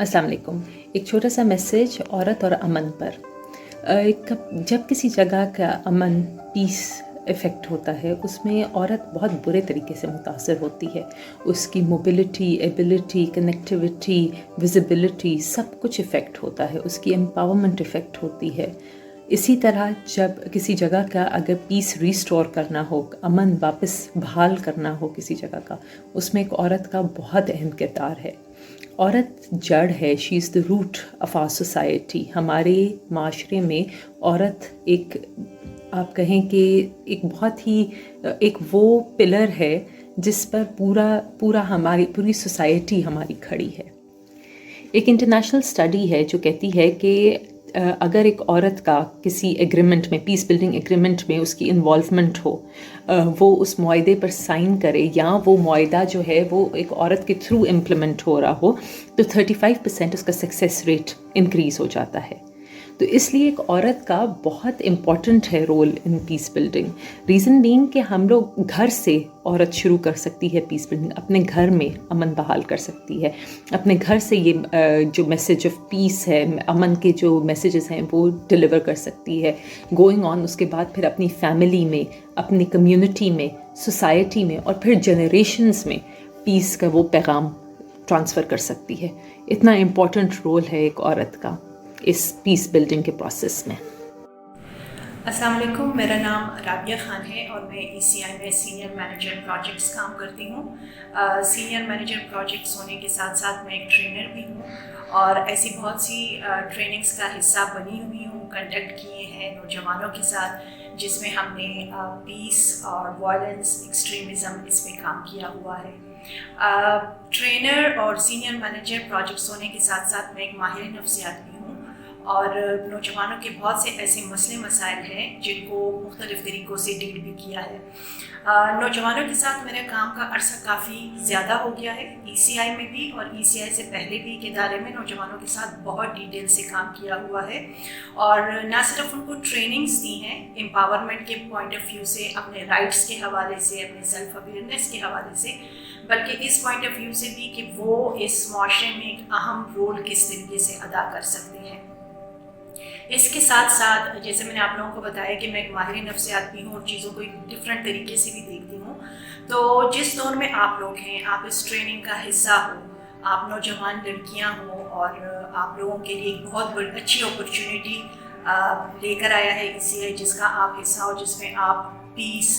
अस्सलाम वालेकुम। एक छोटा सा मैसेज औरत और अमन पर। जब किसी जगह का अमन, पीस इफ़ेक्ट होता है, उसमें औरत बहुत बुरे तरीके से मुतासर होती है। उसकी मोबिलिटी, एबिलिटी, कनेक्टिविटी, विजिबिलिटी सब कुछ इफ़ेक्ट होता है, उसकी एम्पावरमेंट इफ़ेक्ट होती है। इसी तरह जब किसी जगह का अगर पीस रिस्टोर करना हो, अमन वापस बहाल करना हो किसी जगह का, उसमें एक औरत का बहुत अहम किरदार है। औरत जड़ है, she is the root of our society. हमारे माशरे में औरत एक, आप कहें कि एक बहुत ही एक वो पिलर है जिस पर पूरा हमारी पूरी सोसाइटी हमारी खड़ी है। एक इंटरनेशनल स्टडी है जो कहती है कि अगर एक औरत का किसी एग्रीमेंट में, पीस बिल्डिंग एग्रीमेंट में उसकी इन्वॉल्वमेंट हो, वो उस मुआहदे पर साइन करे, या वो मुआहदा जो है वो एक औरत के थ्रू इम्प्लीमेंट हो रहा हो, तो 35% उसका सक्सेस रेट इंक्रीज़ हो जाता है। तो इसलिए एक औरत का बहुत इम्पॉर्टेंट है role in peace building. Reason being कि हम लोग घर से औरत शुरू कर सकती है पीस बिल्डिंग, अपने घर में अमन बहाल कर सकती है, अपने घर से ये जो मैसेज ऑफ पीस है, अमन के जो मैसेजेस हैं वो डिलीवर कर सकती है। गोइंग ऑन उसके बाद फिर अपनी फैमिली में, अपनी कम्युनिटी में, सोसाइटी में और फिर जनरेशन्स में पीस का वो पैगाम ट्रांसफ़र कर सकती है। इतना इम्पॉर्टेंट रोल है एक औरत का इस पीस बिल्डिंग के प्रोसेस में। अस्सलाम वालेकुम, मेरा नाम राबिया ख़ान है और मैं ECI में सीनियर मैनेजर प्रोजेक्ट्स काम करती हूँ। सीनियर मैनेजर प्रोजेक्ट्स होने के साथ साथ मैं एक ट्रेनर भी हूँ और ऐसी बहुत सी ट्रेनिंग्स का हिस्सा बनी हुई हूँ, कंडक्ट किए हैं नौजवानों के साथ, जिसमें हमने पीस और वायलेंस, एक्सट्रीमिज़म इस पे काम किया हुआ है। ट्रेनर और सीनियर मैनेजर प्रोजेक्ट्स होने के साथ साथ मैं एक माहिर नफ्सियात भी हूँ और नौजवानों के बहुत से ऐसे मसले मसाइल हैं जिनको मुख्तलिफ़ तरीक़ों से डील भी किया है। नौजवानों के साथ मेरे काम का अरसा काफ़ी ज़्यादा हो गया है, ECI में भी और ECI से पहले भी के दायरे में नौजवानों के साथ बहुत डिटेल से काम किया हुआ है और ना सिर्फ उनको ट्रेनिंग्स दी हैं एम्पावरमेंट के पॉइंट ऑफ व्यू से, अपने राइट्स के हवाले से, अपने सेल्फ अवेयरनेस के हवाले से, बल्कि इस पॉइंट ऑफ व्यू से भी कि वो इस माशरे में एक अहम रोल किस तरीके से अदा कर सकते हैं। इसके साथ साथ जैसे मैंने आप लोगों को बताया कि मैं एक माहिर नफ्सियात भी हूँ और चीज़ों को एक डिफरेंट तरीके से भी देखती हूँ। तो जिस दौर में आप लोग हैं, आप इस ट्रेनिंग का हिस्सा हो, आप नौजवान लड़कियाँ हो और आप लोगों के लिए एक बहुत बड़ी अच्छी अपॉर्चुनिटी लेकर आया है ECI, जिसका आप हिस्सा हो, जिसमें आप पीस,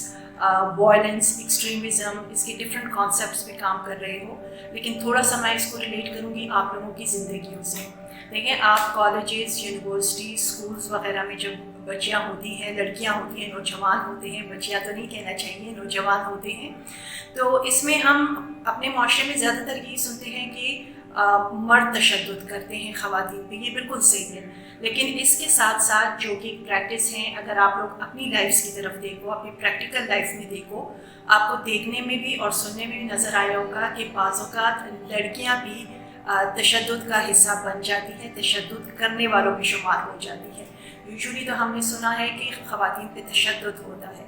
वायलेंस, एक्सट्रीमिज़म, इसके डिफरेंट कॉन्सेप्ट्स पे काम कर रहे हो। लेकिन थोड़ा सा मैं इसको रिलेट करूँगी आप लोगों की ज़िंदगियों से। देखें, आप कॉलेजेस, यूनिवर्सिटी, स्कूल्स वगैरह में जब बच्चियाँ होती हैं, लड़कियाँ होती हैं, नौजवान होते हैं, बच्चियाँ तो नहीं कहना चाहिए, नौजवान होते हैं, तो इसमें हम अपने माशरे में ज़्यादातर ये सुनते हैं कि मर्द तशद्दुद करते हैं ख़वातीन पे। ये बिल्कुल सही है, लेकिन इसके साथ साथ जो कि प्रैक्टिस हैं, अगर आप लोग अपनी लाइफ्स की तरफ देखो, अपनी प्रैक्टिकल लाइफ में देखो, आपको देखने में भी और सुनने में भी नज़र आया होगा कि बाज़ औक़ात लड़कियाँ भी तशद्दुद का हिस्सा बन जाती है, तशद्दुद करने वालों में शुमार हो जाती है। यूजुअली तो हमने सुना है कि ख़वातीन पे तशद्दुद होता है,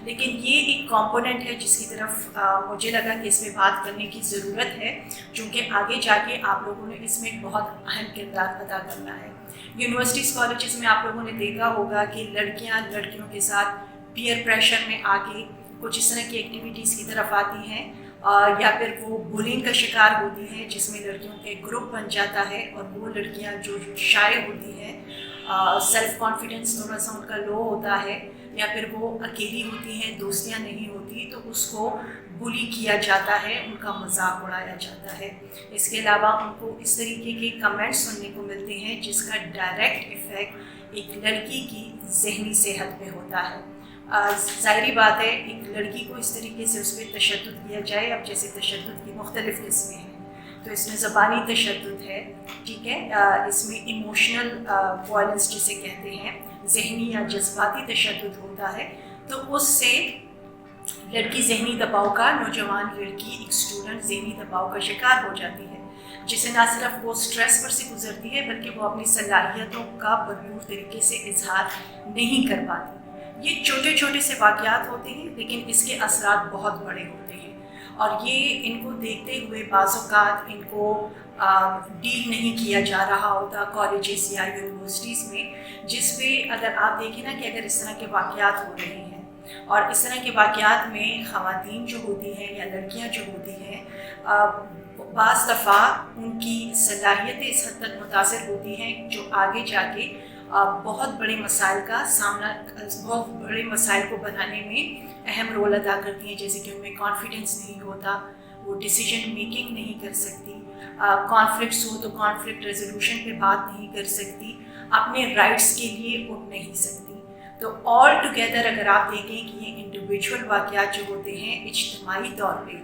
लेकिन ये एक कंपोनेंट है जिसकी तरफ मुझे लगा कि इसमें बात करने की ज़रूरत है, क्योंकि आगे जाके आप लोगों ने इसमें एक बहुत अहम किरदार अदा करना है। यूनिवर्सिटीज़, कॉलेजेस में आप लोगों ने देखा होगा कि लड़कियाँ लड़कियों के साथ पीयर प्रेशर में आके कुछ इस तरह की एक्टिविटीज़ की तरफ आती हैं, या फिर वो बुलिंग का शिकार होती हैं, जिसमें लड़कियों का एक ग्रुप बन जाता है और वो लड़कियां जो शाय होती हैं, सेल्फ कॉन्फिडेंस थोड़ा सा उनका लो होता है, या फिर वो अकेली होती हैं, दोस्तियां नहीं होती, तो उसको बुली किया जाता है, उनका मजाक उड़ाया जाता है। इसके अलावा उनको इस तरीके के कमेंट्स सुनने को मिलते हैं जिसका डायरेक्ट इफ़ेक्ट एक लड़की की जहनी सेहत पे होता है। ज़ाहिरी बात है, एक लड़की को इस तरीके से उस पर तशद्दुद किया जाए, अब जैसे तशद्दुद की मुख्तलिफ़ किस्में हैं, तो इसमें ज़बानी तशद्दुद है, ठीक है, इसमें इमोशनल वायलेंस जिसे कहते हैं, जहनी या जज्बाती तशद्दुद होता है, तो उससे लड़की जहनी दबाव का, नौजवान लड़की, एक स्टूडेंट जहनी दबाव का शिकार हो जाती है, जिसे ना सिर्फ वो स्ट्रेस पर से गुजरती है बल्कि वो अपनी सलाहियतों का भरपूर तरीके से इजहार नहीं कर पाती। ये छोटे छोटे से वाक़यात होते हैं, लेकिन इसके असरात बहुत बड़े होते हैं اور یہ ان کو دیکھتے ہوئے بعض اوقات ان کو ڈیل نہیں کیا جا رہا ہوتا کالجز یا یونیورسٹیز میں، جس پہ اگر آپ دیکھیں نا کہ اگر اس طرح کے واقعات ہو رہے ہیں اور اس طرح کے واقعات میں خواتین جو ہوتی ہیں یا لڑکیاں جو ہوتی ہیں بعض دفعہ ان کی صلاحیتیں اس حد تک متاثر ہوتی ہیں جو آگے جا کے بہت بڑے مسائل کا سامنا، بہت بڑے مسائل کو بنانے میں اہم رول ادا کرتی ہیں، جیسے کہ ان میں کانفیڈنس نہیں ہوتا، وہ ڈیسیجن میکنگ نہیں کر سکتی، کانفلکٹس ہو تو کانفلکٹ ریزولوشن پہ بات نہیں کر سکتی، اپنے رائٹس کے لیے اٹھ نہیں سکتی۔ تو آل ٹوگیدر اگر آپ دیکھیں کہ یہ انڈیویجول واقعات جو ہوتے ہیں اجتماعی طور پہ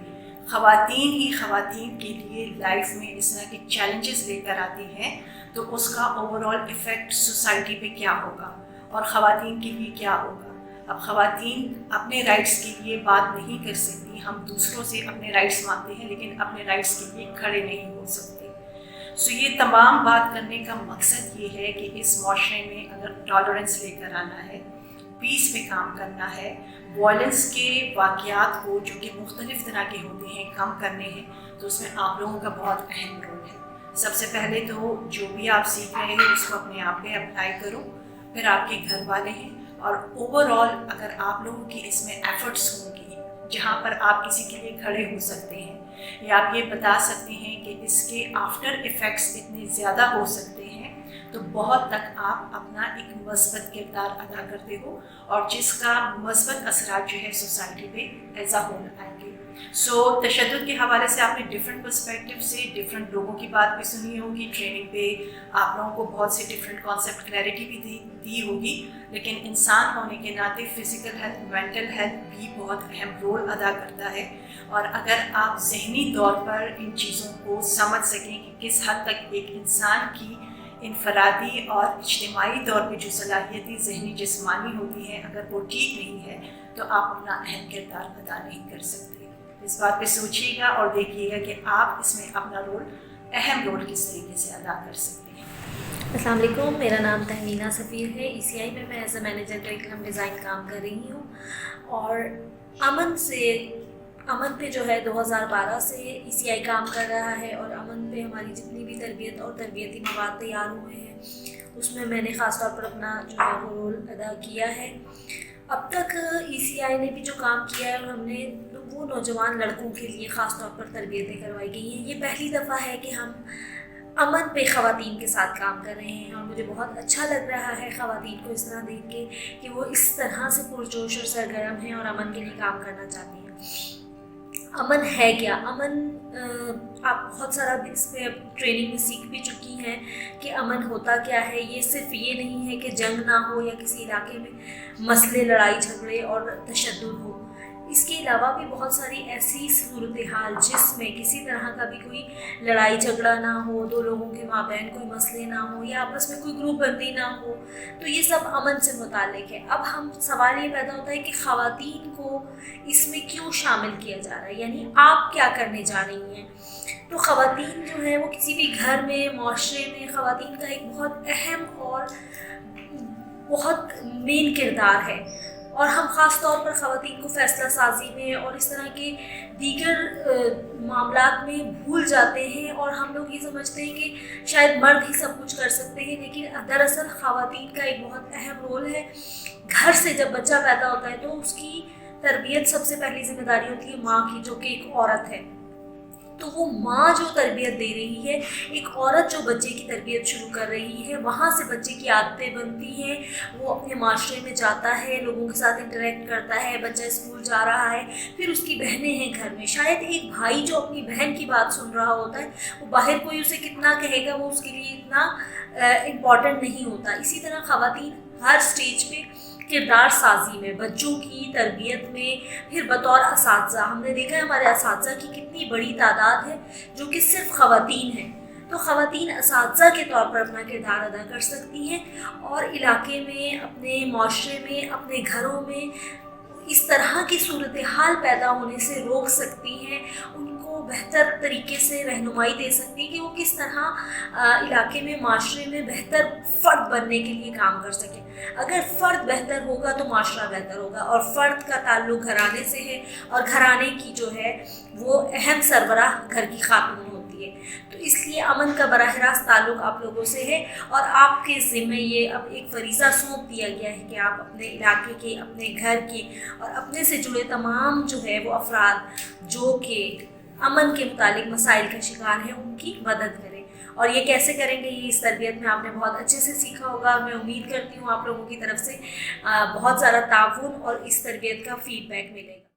خواتین ہی خواتین کے لیے لائف میں اس طرح کے چیلنجز لے کر آتی ہیں، تو اس کا اوور آل افیکٹ سوسائٹی پہ کیا ہوگا اور خواتین کے لیے کیا ہوگا۔ اب خواتین اپنے رائٹس کے لیے بات نہیں کر سکتی، ہم دوسروں سے اپنے رائٹس مانگتے ہیں لیکن اپنے رائٹس کے لیے کھڑے نہیں ہو سکتے۔ سو یہ تمام بات کرنے کا مقصد یہ ہے کہ اس معاشرے میں اگر ٹالرنس لے کر آنا ہے، پیس پہ کام کرنا ہے، وائلنس کے واقعات کو جو کہ مختلف طرح کے ہوتے ہیں کم کرنے ہیں، تو اس میں آپ لوگوں کا بہت اہم رول ہے۔ سب سے پہلے تو جو بھی آپ سیکھ رہے ہیں اس کو اپنے آپ پہ اپلائی کرو، پھر آپ کے گھر والے ہیں، اور اوور آل اگر آپ لوگوں کی اس میں ایفرٹس ہوں گی جہاں پر آپ کسی کے لیے کھڑے ہو سکتے ہیں یا آپ یہ بتا سکتے ہیں کہ اس کے آفٹر ایفیکٹس اتنے زیادہ ہو سکتے ہیں، تو بہت تک آپ اپنا ایک مثبت کردار ادا کرتے ہو اور جس کا مثبت اثرات جو ہے سوسائٹی پہ ایز اے ہول آئیں گے۔ سو تشدد کے حوالے سے آپ نے ڈفرینٹ پرسپیکٹیو سے ڈفرینٹ لوگوں کی بات بھی سنی ہوگی، ٹریننگ پہ آپ لوگوں کو بہت سے ڈفرینٹ کانسیپٹ کلیئرٹی بھی دی ہوگی، لیکن انسان ہونے کے ناطے فزیکل ہیلتھ، مینٹل ہیلتھ بھی بہت اہم رول ادا کرتا ہے، اور اگر آپ ذہنی طور پر ان چیزوں کو سمجھ سکیں کہ کس حد تک ایک انسان کی انفرادی اور اجتماعی طور پہ جو صلاحیتیں ذہنی جسمانی ہوتی ہیں اگر وہ ٹھیک نہیں ہے تو آپ اپنا اہم کردار ادا نہیں کر سکتے۔ اس بات پہ سوچیے گا اور دیکھیے گا کہ آپ اس میں اپنا اہم رول کس طریقے سے ادا کر سکتے ہیں۔ السلام علیکم، میرا نام تہمینہ سفیر ہے۔ ECI میں as a manager curriculum design کام کر رہی ہوں، اور امن پہ جو ہے 2012 سے ECI کام کر رہا ہے، اور امن پہ ہماری جتنی بھی تربیت اور تربیتی مواد تیار ہوئے ہیں اس میں میں نے خاص طور پر اپنا جو ہے وہ رول ادا کیا ہے۔ اب تک ECI نے بھی جو کام کیا ہے، اور ہم نے وہ نوجوان لڑکوں کے لیے خاص طور پر تربیتیں کروائی گئی ہیں۔ یہ پہلی دفعہ ہے کہ ہم امن پہ خواتین کے ساتھ کام کر رہے ہیں، اور مجھے بہت اچھا لگ رہا ہے خواتین کو اس طرح دیکھ کے کہ وہ اس طرح سے پرجوش اور سرگرم ہیں اور امن کے لیے کام کرنا چاہتی ہیں۔ امن ہے کیا؟ امن آپ بہت سارا اس پہ ٹریننگ میں سیکھ بھی چکی ہیں کہ امن ہوتا کیا ہے۔ یہ صرف یہ نہیں ہے کہ جنگ نہ ہو یا کسی علاقے میں مسئلے، لڑائی جھگڑے اور تشدد ہو، اس کے علاوہ بھی بہت ساری ایسی صورتحال جس میں کسی طرح کا بھی کوئی لڑائی جھگڑا نہ ہو، دو لوگوں کے مابین کوئی مسئلے نہ ہو یا آپس میں کوئی گروپ بندی نہ ہو، تو یہ سب امن سے متعلق ہے۔ اب سوال یہ پیدا ہوتا ہے کہ خواتین کو اس میں کیوں شامل کیا جا رہا ہے، یعنی آپ کیا کرنے جا رہی ہیں۔ تو خواتین جو ہے وہ کسی بھی گھر میں، معاشرے میں خواتین کا ایک بہت اہم اور بہت مین کردار ہے، اور ہم خاص طور پر خواتین کو فیصلہ سازی میں اور اس طرح کے دیگر معاملات میں بھول جاتے ہیں، اور ہم لوگ یہ سمجھتے ہیں کہ شاید مرد ہی سب کچھ کر سکتے ہیں، لیکن دراصل خواتین کا ایک بہت اہم رول ہے۔ گھر سے جب بچہ پیدا ہوتا ہے تو اس کی تربیت سب سے پہلی ذمہ داری ہوتی ہے ماں کی، جو کہ ایک عورت ہے۔ تو وہ ماں جو تربیت دے رہی ہے، ایک عورت جو بچے کی تربیت شروع کر رہی ہے، وہاں سے بچے کی عادتیں بنتی ہیں، وہ اپنے معاشرے میں جاتا ہے، لوگوں کے ساتھ انٹریکٹ کرتا ہے، بچہ اسکول جا رہا ہے، پھر اس کی بہنیں ہیں گھر میں، شاید ایک بھائی جو اپنی بہن کی بات سن رہا ہوتا ہے، وہ باہر کوئی اسے کتنا کہے گا وہ اس کے لیے اتنا امپورٹنٹ نہیں ہوتا۔ اسی طرح خواتین ہر سٹیج پہ کردار سازی میں، بچوں کی تربیت میں، پھر بطور اساتذہ ہم نے دیکھا ہے ہمارے اساتذہ کی کتنی بڑی تعداد ہے جو کہ صرف خواتین ہیں۔ تو خواتین اساتذہ کے طور پر اپنا کردار ادا کر سکتی ہیں، اور علاقے میں، اپنے معاشرے میں، اپنے گھروں میں اس طرح کی صورتحال پیدا ہونے سے روک سکتی ہیں، ان کو बेहतर तरीके से रहनुमाई दे सकते हैं कि वो किस तरह इलाके में, माशरे में बेहतर फ़र्द बनने के लिए काम कर सकें। अगर फ़र्द बेहतर होगा तो माशरा बेहतर होगा, और फ़र्द का ताल्लुक़ घराने से है, और घराने की जो है वो अहम सरबराह घर की खातून होती है। तो इसलिए अमन का बराह रास्त ताल्लुक़ आप लोगों से है, और आपके ज़िम्मे ये अब एक फ़रीज़ा सौंप दिया गया है कि आप अपने इलाके के, अपने घर के और अपने से जुड़े तमाम जो है वो अफराद जो कि अमन के मुतालिक मसाइल का शिकार हैं, उनकी मदद करें। और ये कैसे करेंगे, ये इस तरबियत में आपने बहुत अच्छे से सीखा होगा, और मैं उम्मीद करती हूँ आप लोगों की तरफ से बहुत ज़्यादा ताउन और इस तरबियत का फ़ीडबैक मिलेगा।